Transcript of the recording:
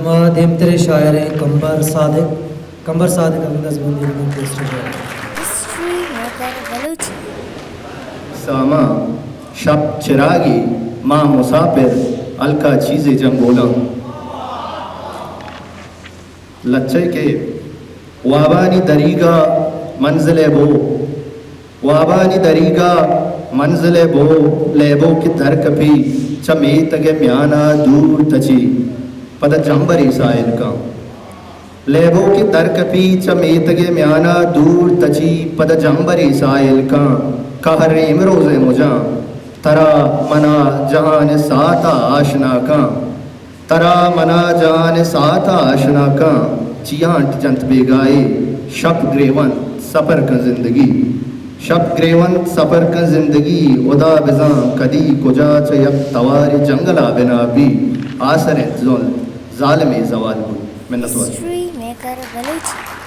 Them तेरे शायर हैं कंबर सादिक अभी नज़्बंदी को पेश किया। हिस्ट्री मेकर बलूची सामा शब चिरागी माँ मुसाफिर अलका चीज़ें जंगोला लच्चे के वाबानी दरीगा मंजिल बो वाबानी दरीगा मंजिल बो लेबो की दर कपी चमे तगे म्याना दूर तची पद जंबरी साइल का लेबो की दर कपी चमे तगे म्याना दूर तची पद जंबरी साइल का कहरे इमरोज़े मुझा तरा मना जहान साता आशना का तरा मना जान साता आशना का चियांट जंत बेगाए शब ग्रेवन सफ़र का ज़िंदगी शब ग्रेवन सफ़र का ज़िंदगी उदा बिज़ा कदी कुजा चयक तवार जंगला बिना भी आसर जुल्म ज़ालिम ज़वाल मिन्नत हिस्ट्री मेकर बलूची